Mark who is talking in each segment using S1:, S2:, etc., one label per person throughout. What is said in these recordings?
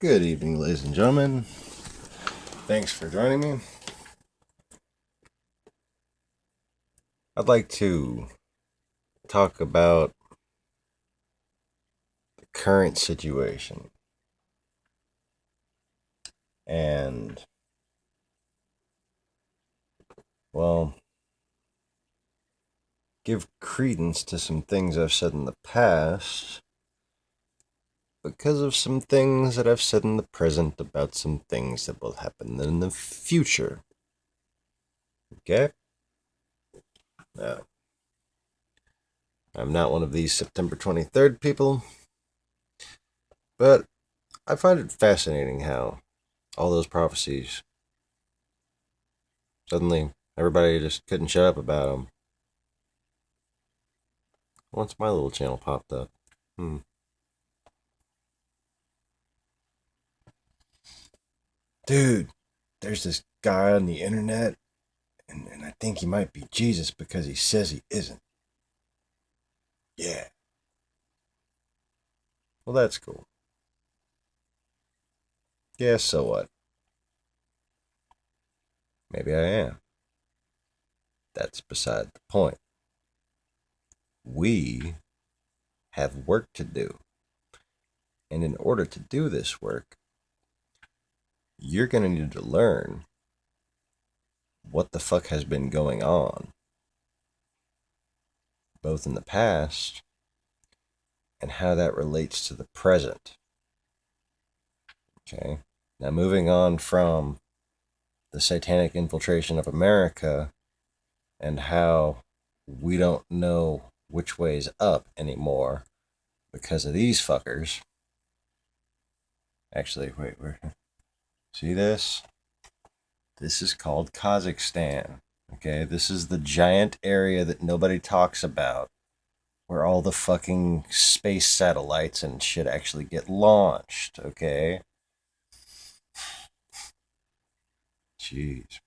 S1: Good evening, ladies and gentlemen. Thanks for joining me. I'd like to talk about the current situation and, well, give credence to some things I've said in the past because of some things that I've said in the present about some things that will happen in the future. Okay? Now, I'm not one of these September 23rd people, but I find it fascinating how all those prophecies, suddenly everybody just couldn't shut up about them. Once my little channel popped up. Dude, there's this guy on the internet, and I think he might be Jesus because he says he isn't. Yeah. Well, that's cool. Yeah, so what? Maybe I am. That's beside the point. We have work to do. And in order to do this work, you're going to need to learn what the fuck has been going on, both in the past and how that relates to the present. Okay? Now, moving on from the satanic infiltration of America and how we don't know which way's up anymore because of these fuckers. Actually, wait, see this? This is called Kazakhstan. Okay, this is the giant area that nobody talks about where all the fucking space satellites and shit actually get launched, okay? Jeez.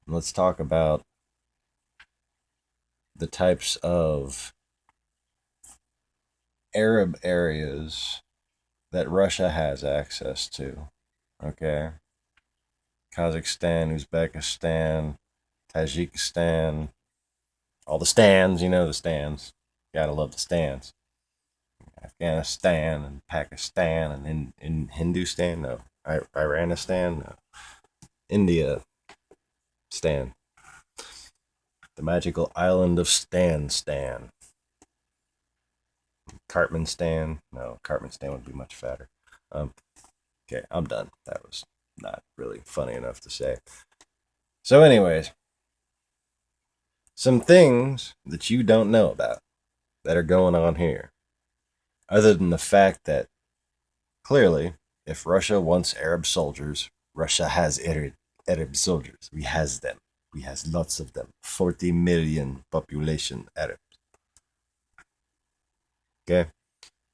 S1: Let's talk about the types of Arab areas that Russia has access to, okay? Kazakhstan, Uzbekistan, Tajikistan, all the stands, you know the stands. Gotta love the stands. Afghanistan and Pakistan and in Hindustan, no. Iranistan, no. India, Stan. The magical island of Stan. Cartmanstan, no. Cartmanstan would be much fatter. Okay, I'm done. That was not really funny enough to say. So, anyways, some things that you don't know about that are going on here, other than the fact that clearly, if Russia wants Arab soldiers, Russia has Arab soldiers. We has them. We has lots of them. 40 million population Arabs. Okay?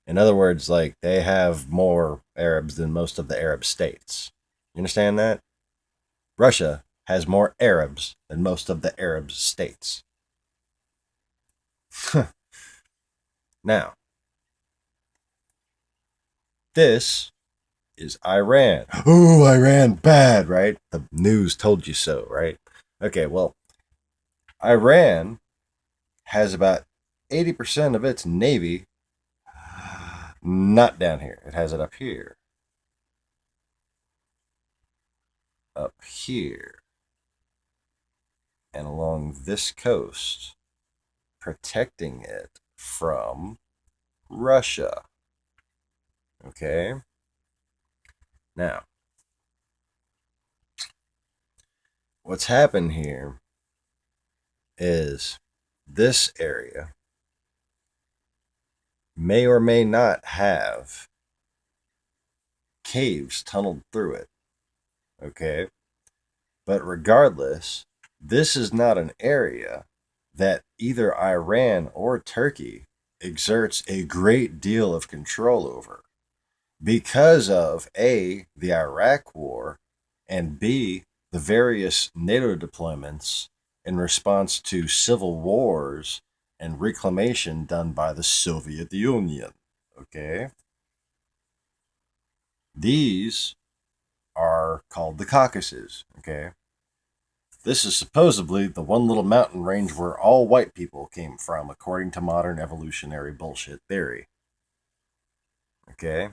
S1: In other words, like, they have more Arabs than most of the Arab states. You understand that? Russia has more Arabs than most of the Arab states. Now, this is Iran. Oh, Iran, bad, right? The news told you so, right? Okay, well, Iran has about 80% of its navy not down here. It has it up here. Up here. And along this coast, protecting it from Russia. Okay? Now, what's happened here is this area may or may not have caves tunneled through it. Okay? But regardless, this is not an area that either Iran or Turkey exerts a great deal of control over because of A, the Iraq War, and B, the various NATO deployments in response to civil wars and reclamation done by the Soviet Union. Okay? These are called the Caucasus. Okay? This is supposedly the one little mountain range where all white people came from, according to modern evolutionary bullshit theory. Okay?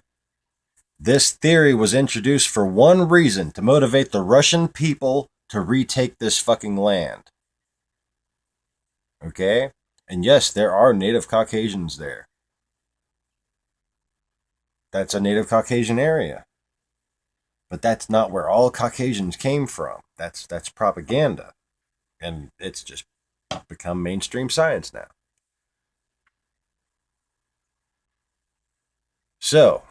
S1: This theory was introduced for one reason, to motivate the Russian people to retake this fucking land. Okay? And yes, there are native Caucasians there. That's a native Caucasian area. But that's not where all Caucasians came from. That's propaganda. And it's just become mainstream science now. So,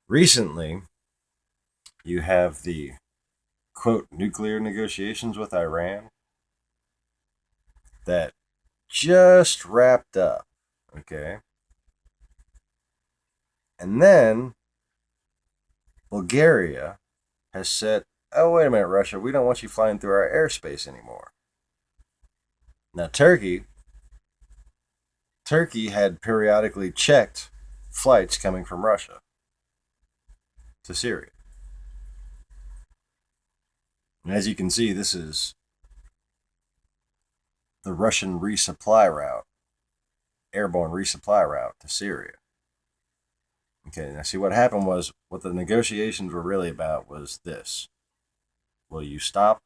S1: recently, you have the, quote, nuclear negotiations with Iran that just wrapped up. Okay? And then Bulgaria has said, oh, wait a minute, Russia, we don't want you flying through our airspace anymore. Now, Turkey had periodically checked flights coming from Russia to Syria. And as you can see, this is the Russian resupply route, airborne resupply route to Syria. Okay, now see what happened was, what the negotiations were really about was this. Will you stop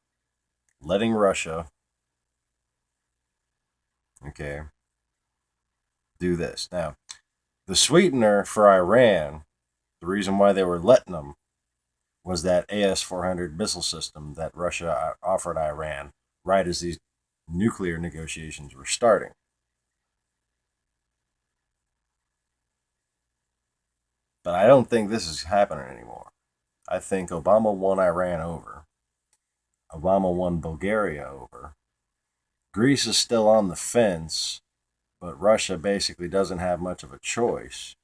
S1: letting Russia, okay, do this? Now, the sweetener for Iran, the reason why they were letting them, was that AS-400 missile system that Russia offered Iran right as these nuclear negotiations were starting. But I don't think this is happening anymore. I think Obama won Iran over. Obama won Bulgaria over. Greece is still on the fence, but Russia basically doesn't have much of a choice.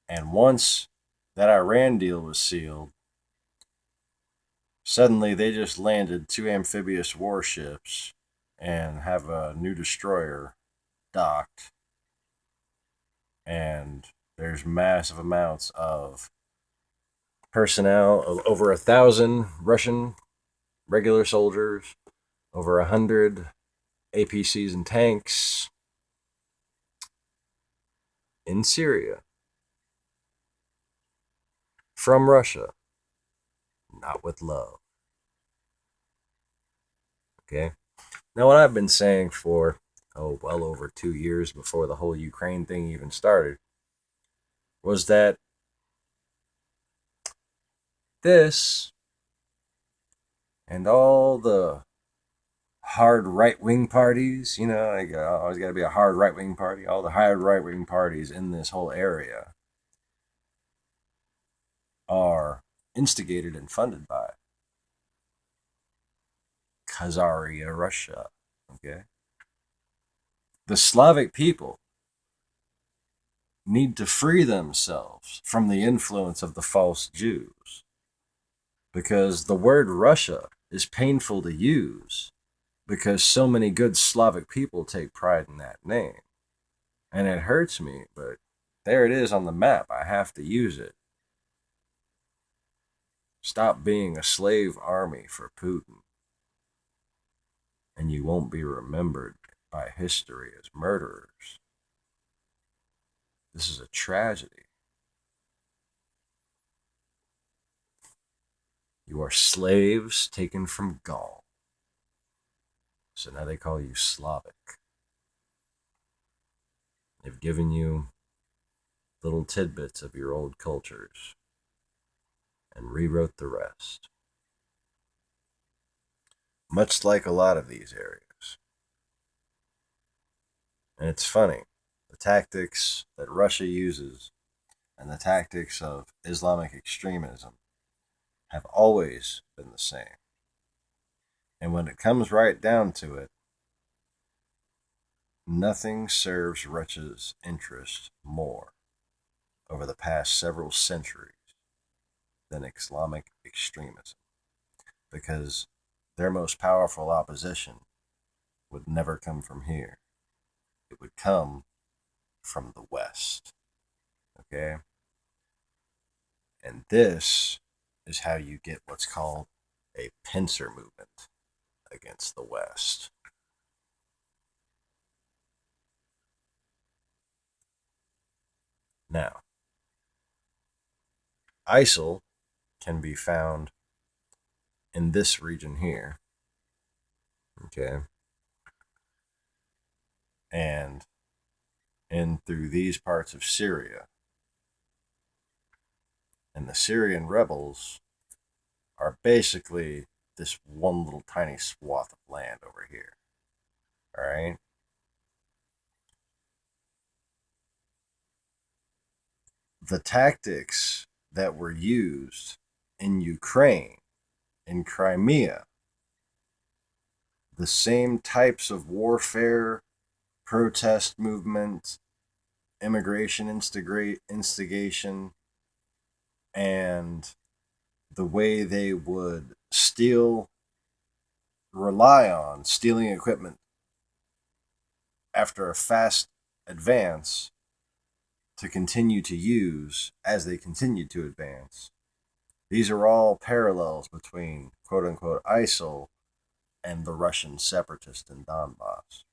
S1: And once that Iran deal was sealed, suddenly they just landed 2 amphibious warships and have a new destroyer docked. And there's massive amounts of personnel, of over 1,000 Russian regular soldiers, over 100 APCs and tanks in Syria from Russia, not with love. Okay? Now, what I've been saying for, well over 2 years before the whole Ukraine thing even started, was that this and all the hard right-wing parties, you know, like, always got to be a hard right-wing party, all the hard right-wing parties in this whole area are instigated and funded by Khazaria, Russia. Okay? The Slavic people need to free themselves from the influence of the false Jews, because the word Russia is painful to use, because so many good Slavic people take pride in that name. And it hurts me, but there it is on the map. I have to use it. Stop being a slave army for Putin, and you won't be remembered by history as murderers. This is a tragedy. You are slaves taken from Gaul. So now they call you Slavic. They've given you little tidbits of your old cultures and rewrote the rest. Much like a lot of these areas. And it's funny, the tactics that Russia uses and the tactics of Islamic extremism have always been the same. And when it comes right down to it, nothing serves Russia's interest more over the past several centuries than Islamic extremism. Because their most powerful opposition would never come from here. It would come from the West. Okay? And this is how you get what's called a pincer movement against the West. Now, ISIL can be found in this region here. Okay? And in through these parts of Syria. And the Syrian rebels are basically this one little tiny swath of land over here. All right? The tactics that were used in Ukraine, in Crimea, the same types of warfare, protest movement, immigration instigation, and the way they would rely on stealing equipment after a fast advance to continue to use as they continued to advance. These are all parallels between quote unquote ISIL and the Russian separatists in Donbass.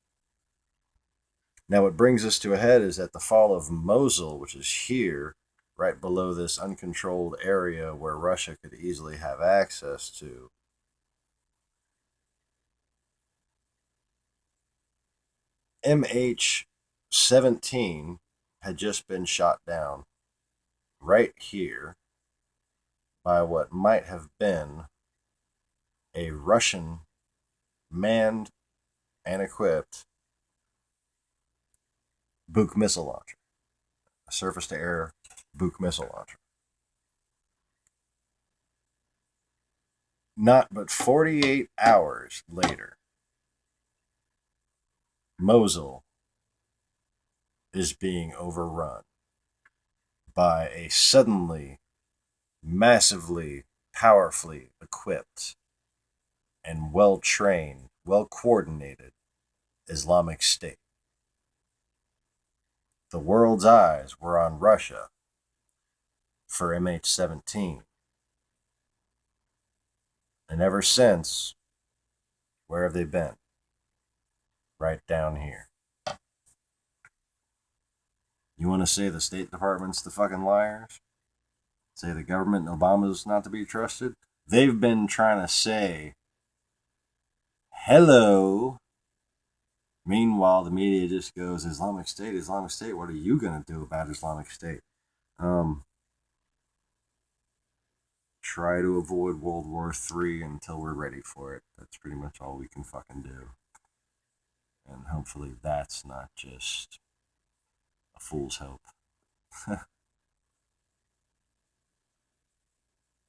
S1: Now, what brings us to a head is that the fall of Mosul, which is here, right below this uncontrolled area where Russia could easily have access to, MH17 had just been shot down right here by what might have been a Russian manned and equipped Buk missile launcher, a surface-to-air Buk missile launcher. Not but 48 hours later, Mosul is being overrun by a suddenly, massively, powerfully equipped and well-trained, well-coordinated Islamic State. The world's eyes were on Russia for MH17. And ever since, where have they been? Right down here. You want to say the State Department's the fucking liars? Say the government and Obama's not to be trusted? They've been trying to say, hello. Meanwhile, the media just goes, Islamic State, Islamic State, what are you going to do about Islamic State? Try to avoid World War III until we're ready for it. That's pretty much all we can fucking do. And hopefully that's not just a fool's hope.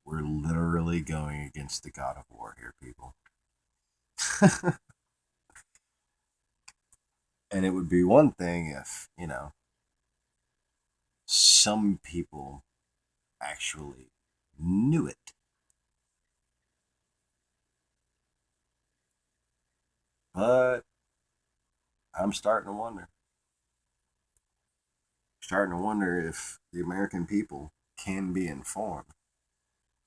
S1: We're literally going against the god of war here, people. And it would be one thing if, some people actually knew it. But I'm starting to wonder. Starting to wonder if the American people can be informed.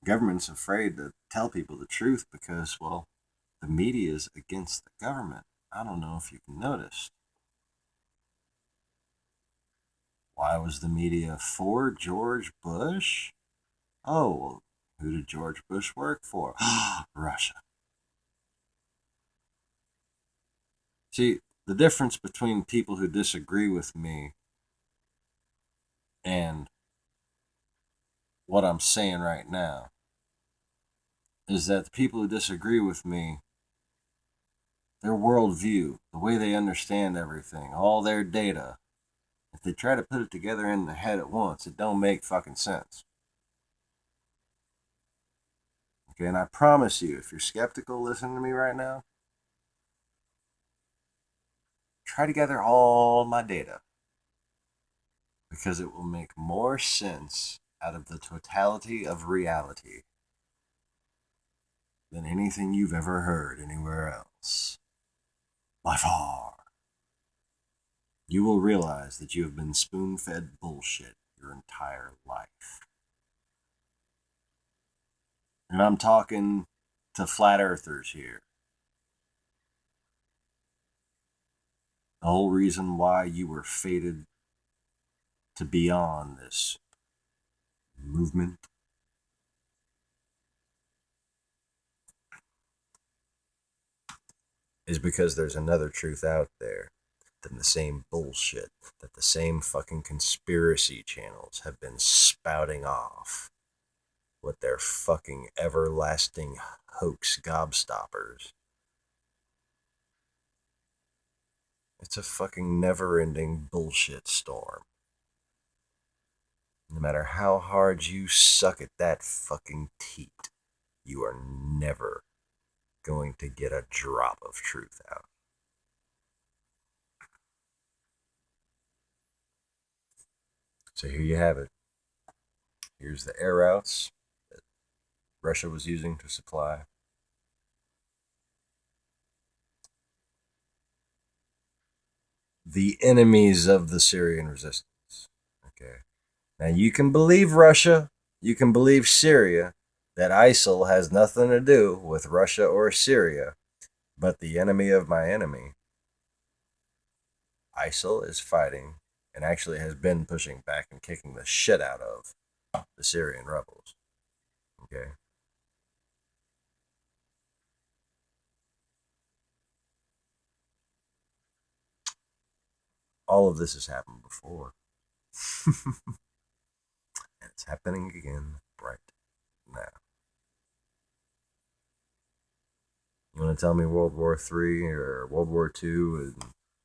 S1: Government's afraid to tell people the truth because, well, the media is against the government. I don't know if you can notice. Why was the media for George Bush? Oh, well, who did George Bush work for? Russia. See, the difference between people who disagree with me and what I'm saying right now is that the people who disagree with me, their worldview, the way they understand everything, all their data, if they try to put it together in their head at once, it don't make fucking sense. Okay, and I promise you, if you're skeptical listening to me right now, try to gather all my data because it will make more sense out of the totality of reality than anything you've ever heard anywhere else. By far. You will realize that you have been spoon-fed bullshit your entire life. And I'm talking to flat earthers here. The whole reason why you were fated to be on this movement is because there's another truth out there than the same bullshit that the same fucking conspiracy channels have been spouting off with their fucking everlasting hoax gobstoppers. It's a fucking never-ending bullshit storm. No matter how hard you suck at that fucking teat, you are never going to get a drop of truth out. So here you have it. Here's the air routes that Russia was using to supply the enemies of the Syrian resistance. Okay. Now you can believe Russia, you can believe Syria, that ISIL has nothing to do with Russia or Syria, but the enemy of my enemy, ISIL, is fighting and actually has been pushing back and kicking the shit out of the Syrian rebels. Okay. All of this has happened before. And it's happening again right now. You want to tell me World War III or World War II and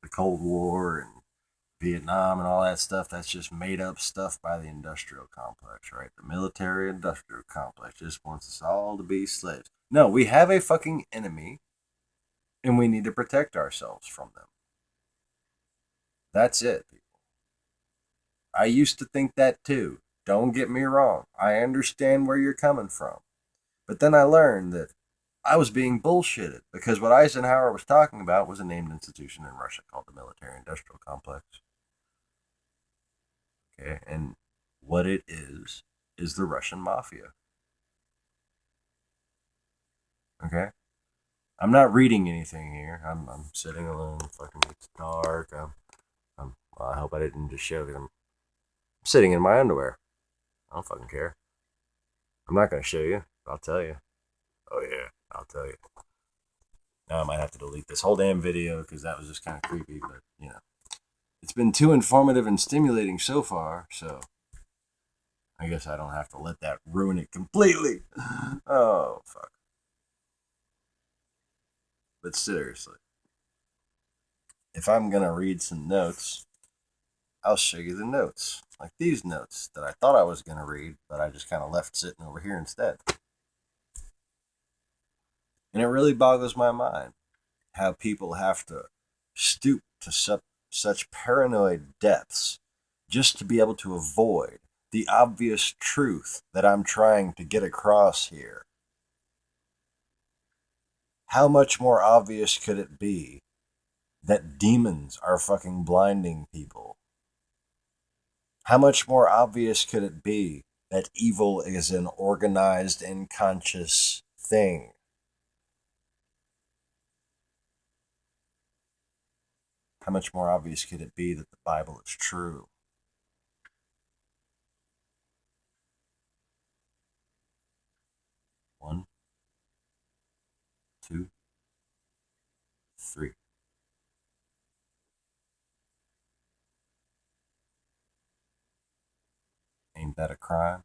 S1: the Cold War and Vietnam and all that stuff? That's just made up stuff by the industrial complex, right? The military industrial complex just wants us all to be slaves. No, we have a fucking enemy and we need to protect ourselves from them. That's it, people. I used to think that too. Don't get me wrong. I understand where you're coming from. But then I learned that I was being bullshitted because what Eisenhower was talking about was a named institution in Russia called the military industrial complex. Okay, and what it is the Russian mafia. Okay? I'm not reading anything here. I'm sitting alone. Fucking, it's dark. Well, I hope I didn't just show that I'm sitting in my underwear. I don't fucking care. I'm not going to show you. I'll tell you. Oh, yeah. I'll tell you. Now I might have to delete this whole damn video because that was just kind of creepy. But, you know, it's been too informative and stimulating so far. So I guess I don't have to let that ruin it completely. Oh, fuck. But seriously, if I'm going to read some notes, I'll show you the notes. Like these notes that I thought I was going to read, but I just kind of left sitting over here instead. And it really boggles my mind how people have to stoop to such paranoid depths just to be able to avoid the obvious truth that I'm trying to get across here. How much more obvious could it be that demons are fucking blinding people? How much more obvious could it be that evil is an organized and conscious thing? How much more obvious could it be that the Bible is true? One, two, three. Ain't that a crime?